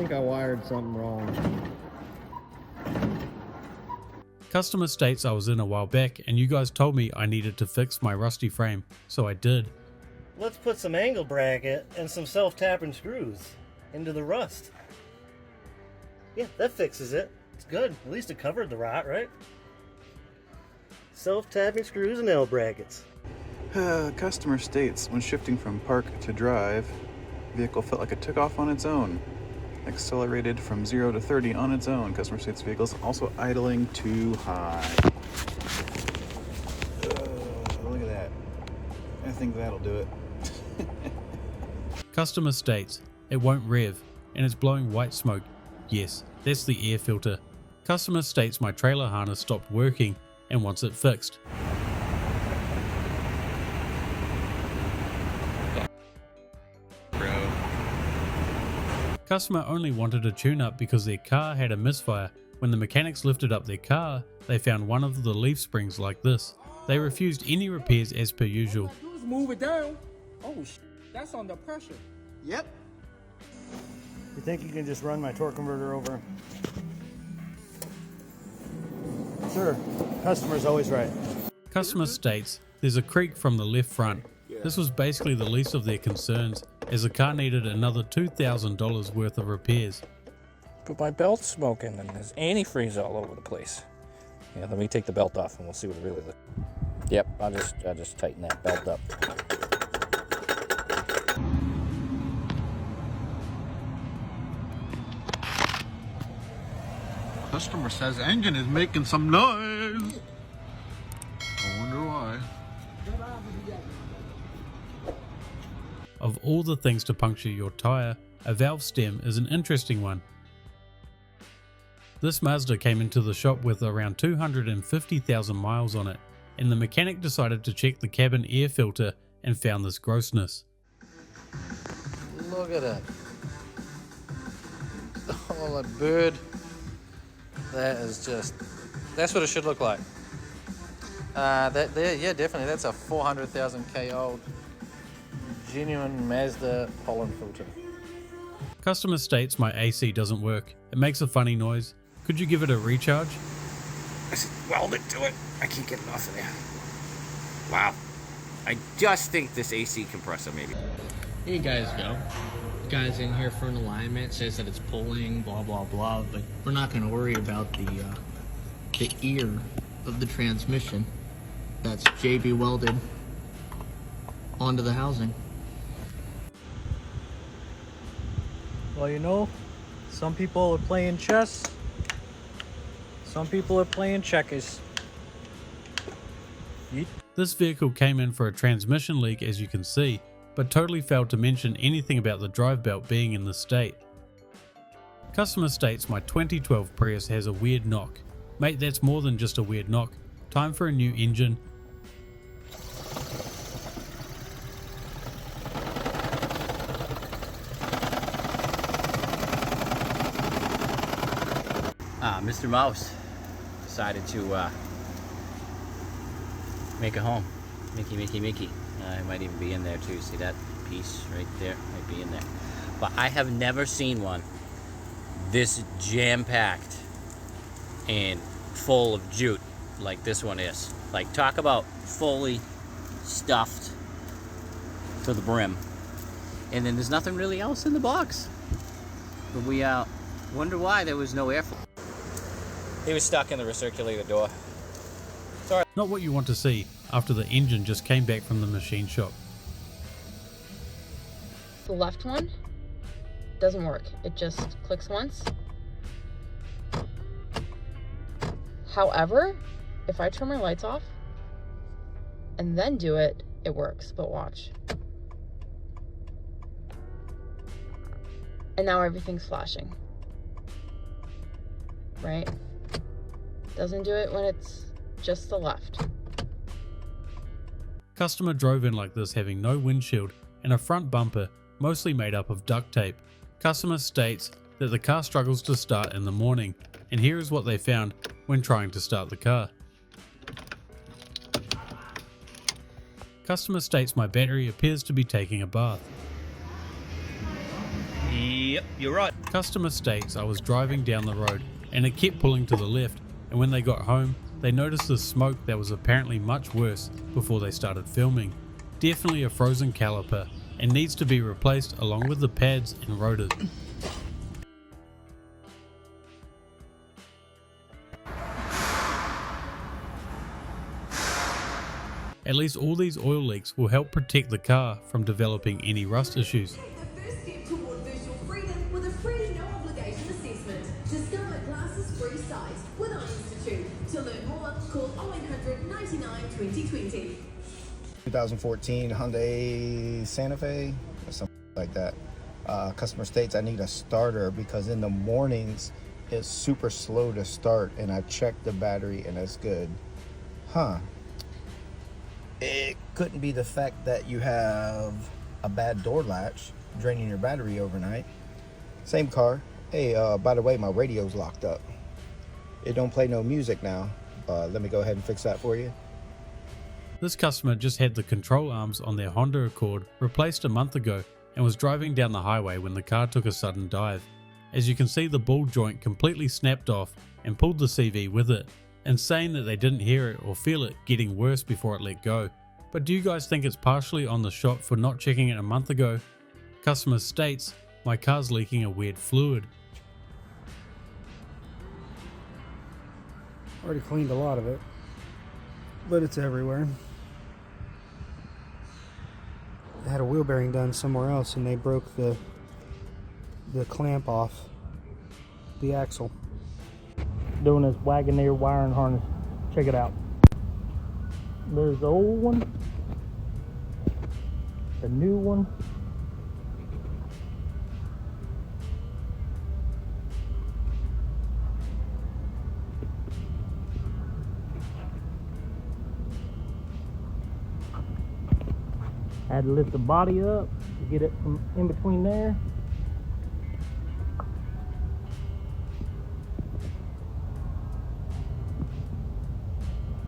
think I wired something wrong. Customer states I was in a while back and you guys told me I needed to fix my rusty frame, so I did. Let's put some angle bracket and some self-tapping screws into the rust. Yeah, that fixes it. It's good. At least it covered the rot, right? Self-tapping screws and L brackets. Customer states, when shifting from park to drive, vehicle felt like it took off on its own. Accelerated from 0 to 30 on its own. Customer states vehicles also idling too high. Look at that. I think that'll do it. Customer states it won't rev and it's blowing white smoke. Yes, that's the air filter. Customer states my trailer harness stopped working and wants it fixed. Customer only wanted a tune-up because their car had a misfire. When the mechanics lifted up their car, they found one of the leaf springs like this. They refused any repairs as per usual. All I do is move it down. Oh, that's under pressure. Yep. You think you can just run my torque converter over? Sure. Customer's always right. Customer states there's a creak from the left front. This was basically the least of their concerns, as the car needed another $2,000 worth of repairs. But my belt's smoking and there's antifreeze all over the place. Yeah, let me take the belt off and we'll see what it really looks like. Yep, I'll just tighten that belt up. Customer says engine is making some noise. I wonder why. Of all the things to puncture your tyre, a valve stem is an interesting one. This Mazda came into the shop with around 250,000 miles on it, and the mechanic decided to check the cabin air filter and found this grossness. Look at it. Oh, a bird. That is just, that's what it should look like. Yeah, definitely. That's a 400,000 K old genuine Mazda pollen filter. Customer states my AC doesn't work. It makes a funny noise. Could you give it a recharge? I said, weld it to it. I can't get it off of there. Wow. I just think this AC compressor maybe. Here you guys go. Guys in here for an alignment, says that it's pulling, blah blah blah, but we're not going to worry about the ear of the transmission that's JB welded onto the housing. Well, you know, some people are playing chess, some people are playing checkers. Yeet. This vehicle came in for a transmission leak, as you can see, but totally failed to mention anything about the drive belt being in this state. Customer states my 2012 Prius has a weird knock. Mate, that's more than just a weird knock. Time for a new engine. Mr. Mouse decided to make a home. Mickey. It might even be in there too. See that piece right there? Might be in there. But I have never seen one this jam-packed and full of jute like this one is. Like, talk about fully stuffed to the brim. And then there's nothing really else in the box. But we wonder why there was no airflow. He was stuck in the recirculator door. Sorry. Not what you want to see after the engine just came back from the machine shop. The left one doesn't work. It just clicks once. However, if I turn my lights off and then do it, it works. But watch. And now everything's flashing. Right? Doesn't do it when it's just the left. Customer drove in like this, having no windshield and a front bumper mostly made up of duct tape. Customer states that the car struggles to start in the morning, and here is what they found when trying to start the car. Customer states my battery appears to be taking a bath. Yep. Yep, you're right. Customer states I was driving down the road and it kept pulling to the left, and when they got home, they noticed the smoke that was apparently much worse before they started filming. Definitely a frozen caliper and needs to be replaced along with the pads and rotors. At least all these oil leaks will help protect the car from developing any rust issues. Take the first step toward visual freedom with a free no obligation assessment. Discover Glass's free site with our institute. To learn more, call 0800 99 2020. 2014 Hyundai Santa Fe or something like that. Customer states I need a starter because in the mornings it's super slow to start, and I checked the battery and it's good. It couldn't be the fact that you have a bad door latch draining your battery overnight. Same car. Hey, by the way, my radio's locked up. It don't play no music now. Let me go ahead and fix that for you. This customer just had the control arms on their Honda Accord replaced a month ago and was driving down the highway when the car took a sudden dive. As you can see, the ball joint completely snapped off and pulled the CV with it, and saying that they didn't hear it or feel it getting worse before it let go. But do you guys think it's partially on the shop for not checking it a month ago? Customer states, my car's leaking a weird fluid. Already cleaned a lot of it, but it's everywhere. I had a wheel bearing done somewhere else and they broke the clamp off the axle. Doing this Wagoneer wiring harness. Check it out. There's the old one, the new one, had to lift the body up to get it from in between there.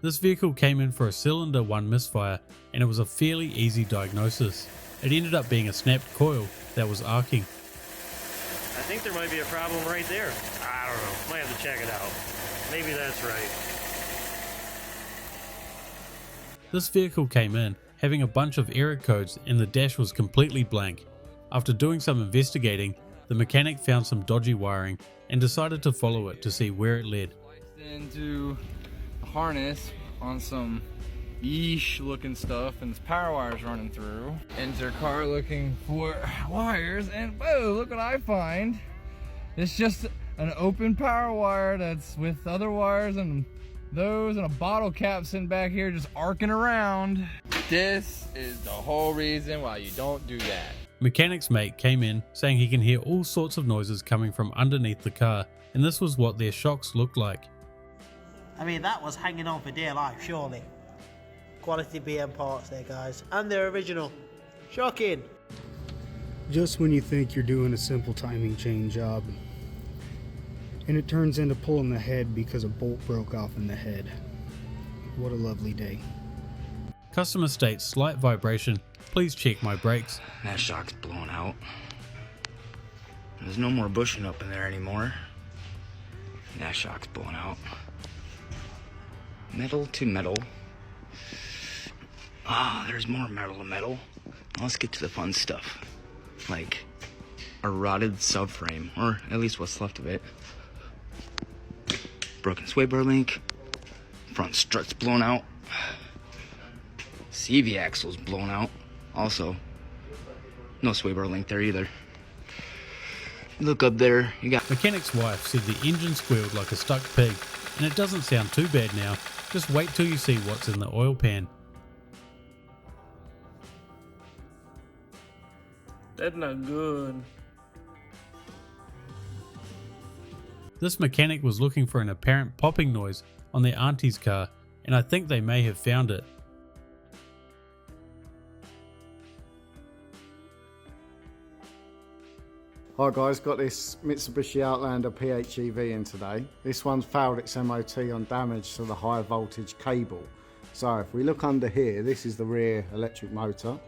This vehicle came in for a cylinder 1 misfire, and it was a fairly easy diagnosis. It ended up being a snapped coil that was arcing. I think there might be a problem right there. I don't know. Might have to check it out. Maybe that's right. This vehicle came in having a bunch of error codes and the dash was completely blank. After doing some investigating, the mechanic found some dodgy wiring and decided to follow it to see where it led. Into a harness on some yeesh looking stuff, and there's power wires running through. Enter car looking for wires, and whoa, look what I find. It's just an open power wire that's with other wires and those, and a bottle cap sitting back here just arcing around. This is the whole reason why you don't do that. Mechanic's mate came in saying he can hear all sorts of noises coming from underneath the car, and this was what their shocks looked like. I mean, that was hanging on for dear life, surely. Quality BM parts there, guys. And they're original. Shocking. Just when you think you're doing a simple timing chain job, and it turns into pulling the head because a bolt broke off in the head. What a lovely day. Customer states slight vibration. Please check my brakes. That shock's blown out. There's no more bushing up in there anymore. That shock's blown out. Metal to metal. Ah, there's more metal to metal. Let's get to the fun stuff. Like a rotted subframe, or at least what's left of it. Broken sway bar link. Front strut's blown out. CV axle's blown out. Also, no sway bar link there either. Look up there, you got... Mechanic's wife said the engine squealed like a stuck pig, and it doesn't sound too bad now. Just wait till you see what's in the oil pan. That's not good. This mechanic was looking for an apparent popping noise on their auntie's car, and I think they may have found it. Hi guys, got this Mitsubishi Outlander PHEV in today. This one's failed its MOT on damage to the high voltage cable. So if we look under here, this is the rear electric motor,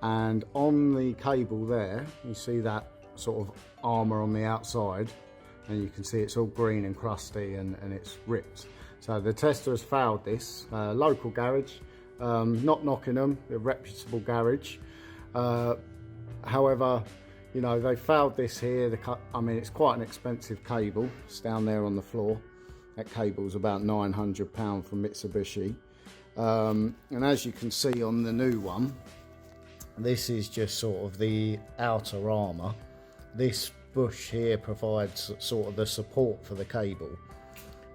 and on the cable there you see that sort of armour on the outside, and you can see it's all green and crusty and it's ripped. So the tester has failed this. Local garage, not knocking them, a reputable garage. However, you know, they failed this here. I mean, it's quite an expensive cable. It's down there on the floor. That cable's about £900 from Mitsubishi. And as you can see on the new one, this is just sort of the outer armour. This bush here provides sort of the support for the cable.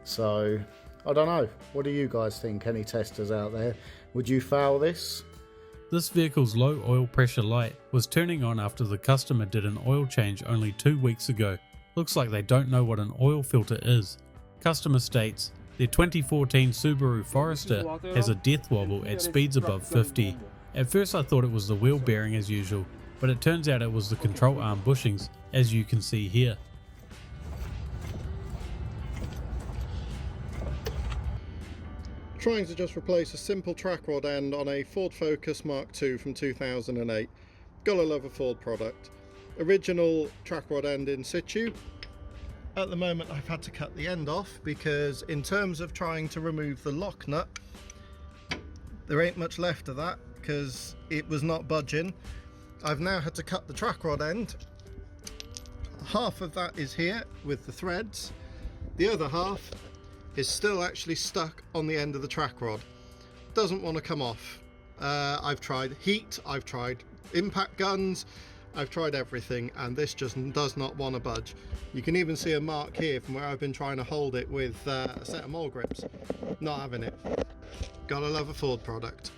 So, I don't know. What do you guys think? Any testers out there? Would you fail this? This vehicle's low oil pressure light was turning on after the customer did an oil change only 2 weeks ago. Looks like they don't know what an oil filter is. Customer states their 2014 Subaru Forester has a death wobble at speeds above 50. At first I thought it was the wheel bearing as usual, but it turns out it was the control arm bushings, as you can see here. Trying to just replace a simple track rod end on a Ford Focus Mark II from 2008. Gotta love a Ford product. Original track rod end in situ. At the moment I've had to cut the end off because in terms of trying to remove the lock nut, there ain't much left of that because it was not budging. I've now had to cut the track rod end. Half of that is here with the threads. The other half is still actually stuck on the end of the track rod. Doesn't want to come off. I've tried heat, I've tried impact guns, I've tried everything, and this just does not want to budge. You can even see a mark here from where I've been trying to hold it with a set of mole grips. Not having it. Gotta love a Ford product.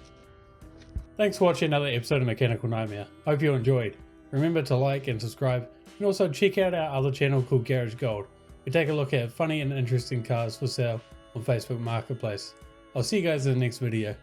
Thanks for watching another episode of Mechanical Nightmare. Hope you enjoyed. Remember to like and subscribe, and also check out our other channel called Garage Gold. We take a look at funny and interesting cars for sale on Facebook Marketplace. I'll see you guys in the next video.